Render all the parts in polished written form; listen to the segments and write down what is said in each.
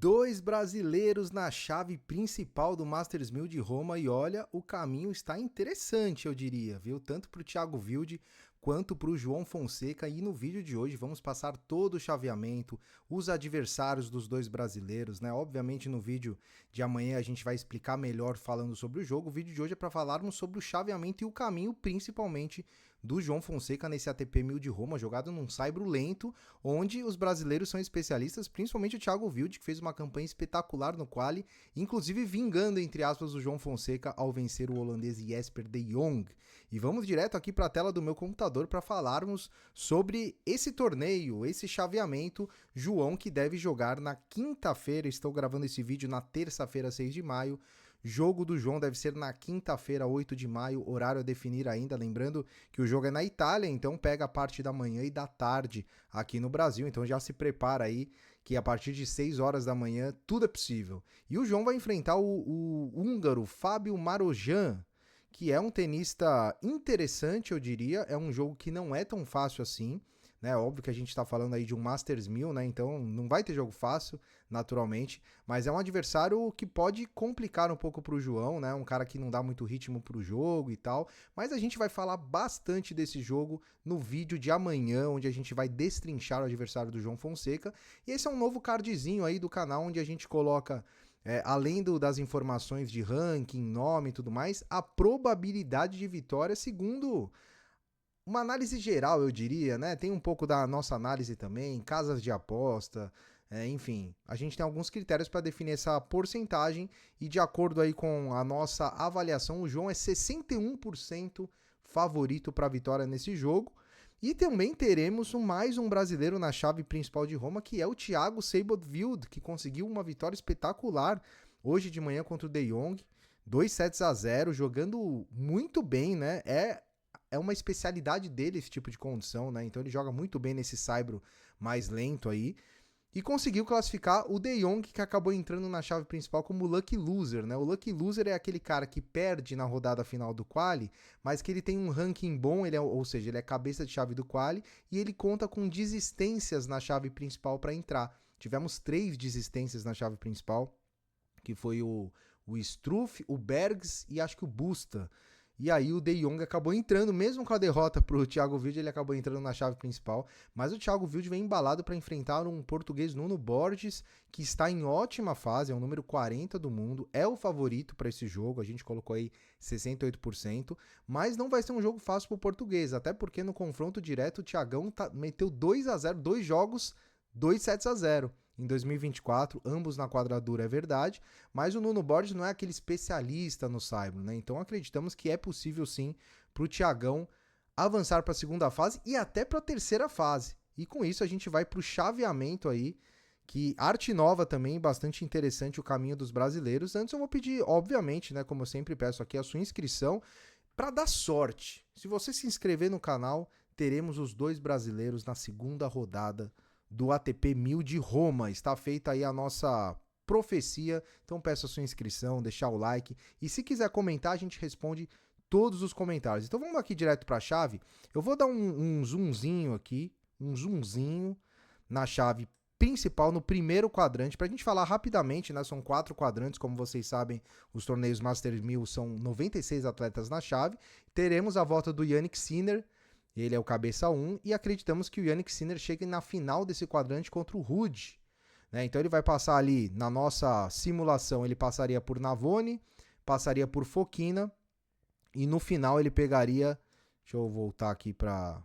Dois brasileiros na chave principal do Masters 1000 de Roma e olha, o caminho está interessante, eu diria, viu? Tanto para o Thiago Wilde quanto para o João Fonseca. E no vídeo de hoje vamos passar todo o chaveamento, os adversários dos dois brasileiros, né? Obviamente no vídeo de amanhã a gente vai explicar melhor falando sobre o jogo. O vídeo de hoje é para falarmos sobre o chaveamento e o caminho principalmente do João Fonseca nesse ATP 1000 de Roma, jogado num saibro lento, onde os brasileiros são especialistas, principalmente o Thiago Wilde, que fez uma campanha espetacular no quali, inclusive vingando, entre aspas, o João Fonseca ao vencer o holandês Jesper de Jong. E vamos direto aqui para a tela do meu computador para falarmos sobre esse torneio, esse chaveamento. João que deve jogar na quinta-feira, estou gravando esse vídeo na terça-feira, 6 de maio, jogo do João deve ser na quinta-feira, 8 de maio, horário a definir ainda, lembrando que o jogo é na Itália, então pega a parte da manhã e da tarde aqui no Brasil, então já se prepara aí que a partir de 6 horas da manhã tudo é possível. E o João vai enfrentar o húngaro Fábio Marojan, que é um tenista interessante, eu diria, é um jogo que não é tão fácil assim, né? Óbvio que a gente está falando aí de um Masters 1000, né? Então não vai ter jogo fácil, naturalmente, mas é um adversário que pode complicar um pouco para o João, né? Um cara que não dá muito ritmo para o jogo e tal, mas a gente vai falar bastante desse jogo no vídeo de amanhã, onde a gente vai destrinchar o adversário do João Fonseca, e esse é um novo cardzinho aí do canal, onde a gente coloca, além das informações de ranking, nome e tudo mais, a probabilidade de vitória segundo uma análise geral, eu diria, né? Tem um pouco da nossa análise também, casas de aposta, enfim, a gente tem alguns critérios para definir essa porcentagem e de acordo aí com a nossa avaliação, o João é 61% favorito para a vitória nesse jogo. E também teremos mais um brasileiro na chave principal de Roma, que é o Thiago Seibold, que conseguiu uma vitória espetacular hoje de manhã contra o De Jong, 2-0, jogando muito bem, né? É uma especialidade dele esse tipo de condição, né? Então ele joga muito bem nesse saibro mais lento aí. E conseguiu classificar o De Jong, que acabou entrando na chave principal como Lucky Loser, né? O Lucky Loser é aquele cara que perde na rodada final do quali, mas que ele tem um ranking bom, ou seja, ele é cabeça de chave do quali, e ele conta com desistências na chave principal para entrar. Tivemos 3 desistências na chave principal, que foi o Struff, o Bergs e acho que o Busta. E aí o De Jong acabou entrando, mesmo com a derrota para o Thiago Wilde, ele acabou entrando na chave principal. Mas o Thiago Wilde vem embalado para enfrentar um português, Nuno Borges, que está em ótima fase, é o número 40 do mundo, é o favorito para esse jogo, a gente colocou aí 68%, mas não vai ser um jogo fácil para o português, até porque no confronto direto o Thiagão meteu 2-0, 2 jogos, 2-0 em 2024, ambos na quadradura, é verdade, mas o Nuno Borges não é aquele especialista no saibro, né? Então acreditamos que é possível sim para o Thiagão avançar para a segunda fase e até para a terceira fase. E com isso a gente vai para o chaveamento aí, que arte nova também, bastante interessante o caminho dos brasileiros. Antes eu vou pedir, obviamente, né, como eu sempre peço aqui, a sua inscrição para dar sorte. Se você se inscrever no canal, teremos os dois brasileiros na segunda rodada do ATP 1000 de Roma. Está feita aí a nossa profecia, então peço a sua inscrição, deixar o like e se quiser comentar a gente responde todos os comentários. Então vamos aqui direto para a chave, eu vou dar um zoomzinho aqui, um zoomzinho na chave principal, no primeiro quadrante, para a gente falar rapidamente, né? São 4 quadrantes, como vocês sabem, os torneios Masters 1000 são 96 atletas na chave, teremos a volta do Jannik Sinner, ele é o cabeça 1 e acreditamos que o Jannik Sinner chegue na final desse quadrante contra o Ruud, né? Então ele vai passar ali, na nossa simulação, ele passaria por Navone, passaria por Fokina e no final ele pegaria, deixa eu voltar aqui para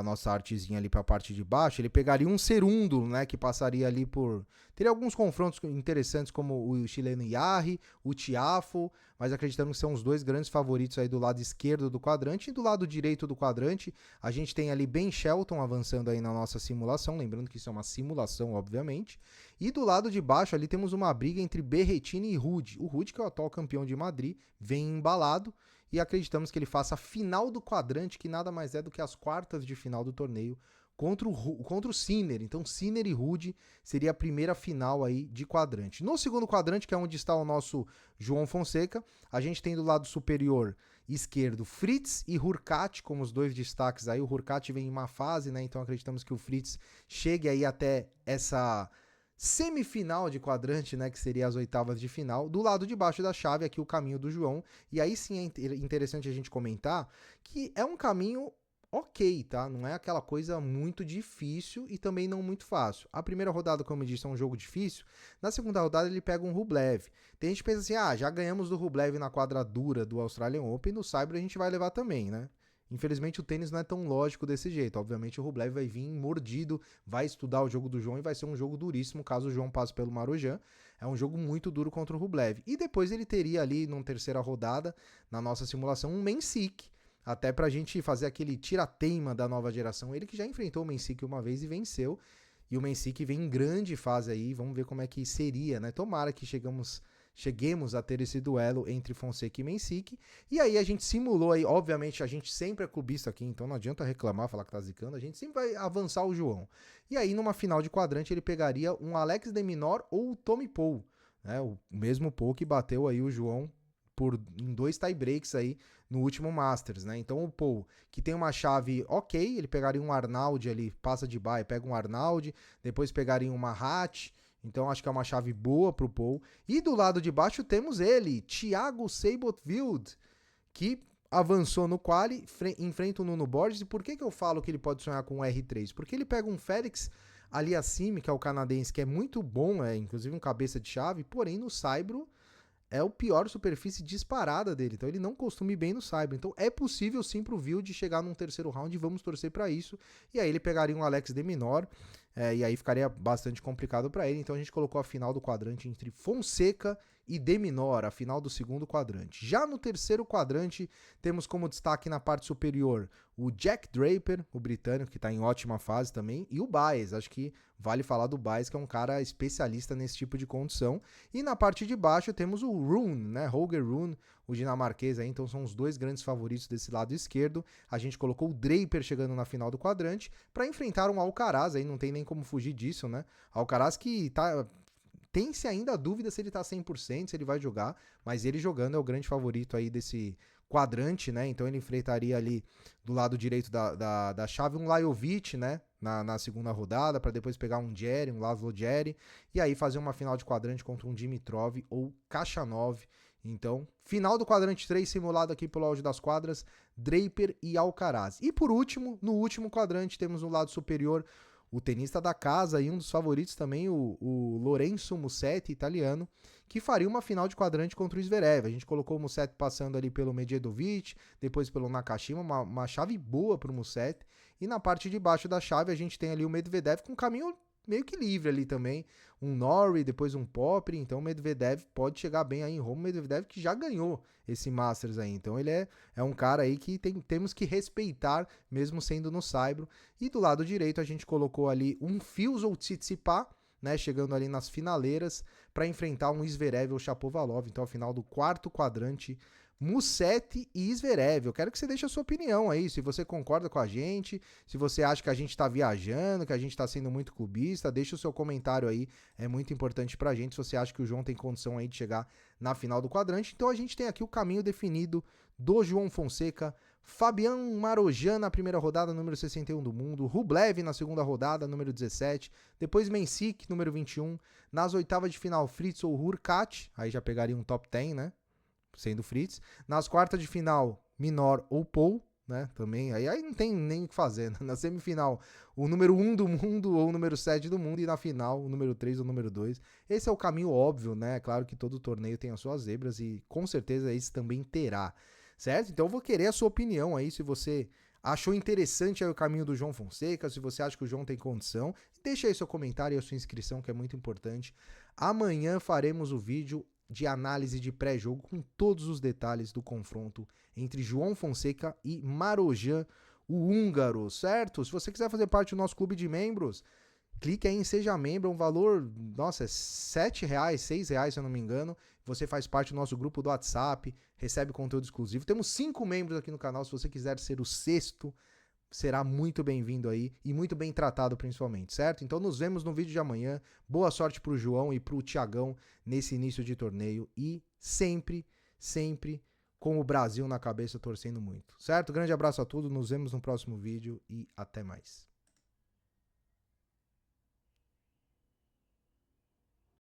nossa artezinha ali para a parte de baixo, ele pegaria um Cerundo, né, que passaria ali por... Teria alguns confrontos interessantes como o chileno Yarri, o Tiafoe, mas acreditamos que são os dois grandes favoritos aí do lado esquerdo do quadrante, e do lado direito do quadrante a gente tem ali Ben Shelton avançando aí na nossa simulação, lembrando que isso é uma simulação, obviamente, e do lado de baixo ali temos uma briga entre Berrettini e Ruud. O Ruud, que é o atual campeão de Madrid, vem embalado, e acreditamos que ele faça a final do quadrante, que nada mais é do que as quartas de final do torneio, contra o Sinner. Então Sinner e Ruud seria a primeira final aí de quadrante. No segundo quadrante, que é onde está o nosso João Fonseca, a gente tem do lado superior esquerdo Fritz e Hurkacz como os dois destaques aí. O Hurkacz vem em uma fase, né? Então acreditamos que o Fritz chegue aí até essa semifinal de quadrante, né, que seria as oitavas de final, do lado de baixo da chave aqui o caminho do João, e aí sim é interessante a gente comentar que é um caminho ok, tá? Não é aquela coisa muito difícil e também não muito fácil. A primeira rodada, como eu disse, é um jogo difícil, na segunda rodada ele pega um Rublev. Tem gente que pensa assim, já ganhamos do Rublev na quadradura do Australian Open, no Saibro a gente vai levar também, né? Infelizmente o tênis não é tão lógico desse jeito. Obviamente o Rublev vai vir mordido, vai estudar o jogo do João e vai ser um jogo duríssimo caso o João passe pelo Marujan. É um jogo muito duro contra o Rublev. E depois ele teria ali, numa terceira rodada, na nossa simulação, um Mensik, até pra gente fazer aquele tira-teima da nova geração. Ele que já enfrentou o Mensik uma vez e venceu. E o Mensik vem em grande fase aí, vamos ver como é que seria, né? Tomara que cheguemos a ter esse duelo entre Fonseca e Mensik, e aí a gente simulou aí, obviamente a gente sempre é clubista aqui, então não adianta reclamar, falar que tá zicando, a gente sempre vai avançar o João. E aí numa final de quadrante ele pegaria um Alex de Minaur ou o Tommy Paul, né? O mesmo Paul que bateu aí o João em 2 tie-breaks aí no último Masters, né? Então o Paul, que tem uma chave ok, ele pegaria um Arnaud ali, passa de baia, pega um Arnaud, depois pegaria uma Hatch. Então acho que é uma chave boa pro Paul. E do lado de baixo temos ele, Thiago Seibold, que avançou no quali, enfrenta o Nuno Borges. E por que eu falo que ele pode sonhar com o R3? Porque ele pega um Félix Aliassime, que é o canadense, que é muito bom, inclusive um cabeça de chave, porém no Saibro é o pior superfície disparada dele, então ele não costuma ir bem no Saibro. Então é possível sim pro Wild chegar num terceiro round, vamos torcer para isso. E aí ele pegaria um Alex de Minaur, e aí ficaria bastante complicado para ele. Então a gente colocou a final do quadrante entre Fonseca e de Minaur, a final do segundo quadrante. Já no terceiro quadrante, temos como destaque na parte superior o Jack Draper, o britânico, que está em ótima fase também, e o Baez. Acho que vale falar do Baez, que é um cara especialista nesse tipo de condição. E na parte de baixo temos o Rune, né? Holger Rune, o dinamarquês aí, então são os dois grandes favoritos desse lado esquerdo. A gente colocou o Draper chegando na final do quadrante para enfrentar um Alcaraz, aí não tem nem como fugir disso, né? Alcaraz que tem-se ainda a dúvida se ele tá 100%, se ele vai jogar, mas ele jogando é o grande favorito aí desse quadrante, né? Então ele enfrentaria ali do lado direito da chave um Lajovic, né? Na segunda rodada, para depois pegar um Jerry, um Laszlo Jerry, e aí fazer uma final de quadrante contra um Dimitrov ou Khachanov. Então, final do quadrante 3 simulado aqui pelo áudio das quadras, Draper e Alcaraz. E por último, no último quadrante, temos no lado superior o tenista da casa e um dos favoritos também, o Lorenzo Musetti, italiano, que faria uma final de quadrante contra o Zverev. A gente colocou o Musetti passando ali pelo Medjedovic, depois pelo Nakashima, uma chave boa para o Musetti. E na parte de baixo da chave a gente tem ali o Medvedev com um caminho meio que livre ali também, um Norrie, depois um Popri, então o Medvedev pode chegar bem aí em Roma, o Medvedev que já ganhou esse Masters aí, então ele é um cara aí que temos que respeitar, mesmo sendo no Saibro. E do lado direito a gente colocou ali um Fils ou Tsitsipas, né, chegando ali nas finaleiras para enfrentar um Zverev ou Shapovalov, então ao final do quarto quadrante, Musetti e Zverev. Eu quero que você deixe a sua opinião aí, se você concorda com a gente, se você acha que a gente tá viajando, que a gente tá sendo muito clubista, deixa o seu comentário aí, é muito importante pra gente, se você acha que o João tem condição aí de chegar na final do quadrante. Então a gente tem aqui o caminho definido do João Fonseca, Fabian Marujan na primeira rodada, número 61 do mundo, Rublev na segunda rodada, número 17, depois Mensik, número 21, nas oitavas de final Fritz ou Hurkacz, aí já pegaria um top 10, né? Sendo Fritz. Nas quartas de final, Minaur ou Paul, né? Também, aí não tem nem o que fazer. Né? Na semifinal, o número 1 do mundo ou o número 7 do mundo, e na final, o número 3 ou o número 2. Esse é o caminho óbvio, né? Claro que todo torneio tem as suas zebras e com certeza esse também terá, certo? Então eu vou querer a sua opinião aí, se você achou interessante aí o caminho do João Fonseca, se você acha que o João tem condição, deixa aí seu comentário e a sua inscrição, que é muito importante. Amanhã faremos o vídeo de análise de pré-jogo com todos os detalhes do confronto entre João Fonseca e Marujan, o húngaro, certo? Se você quiser fazer parte do nosso clube de membros, clique aí em Seja Membro, é um valor, nossa, é R$7, R$6, se eu não me engano. Você faz parte do nosso grupo do WhatsApp, recebe conteúdo exclusivo. Temos 5 membros aqui no canal, se você quiser ser o 6º, será muito bem-vindo aí e muito bem tratado principalmente, certo? Então nos vemos no vídeo de amanhã. Boa sorte pro João e pro Thiagão nesse início de torneio e sempre, sempre com o Brasil na cabeça torcendo muito, certo? Grande abraço a todos, nos vemos no próximo vídeo e até mais.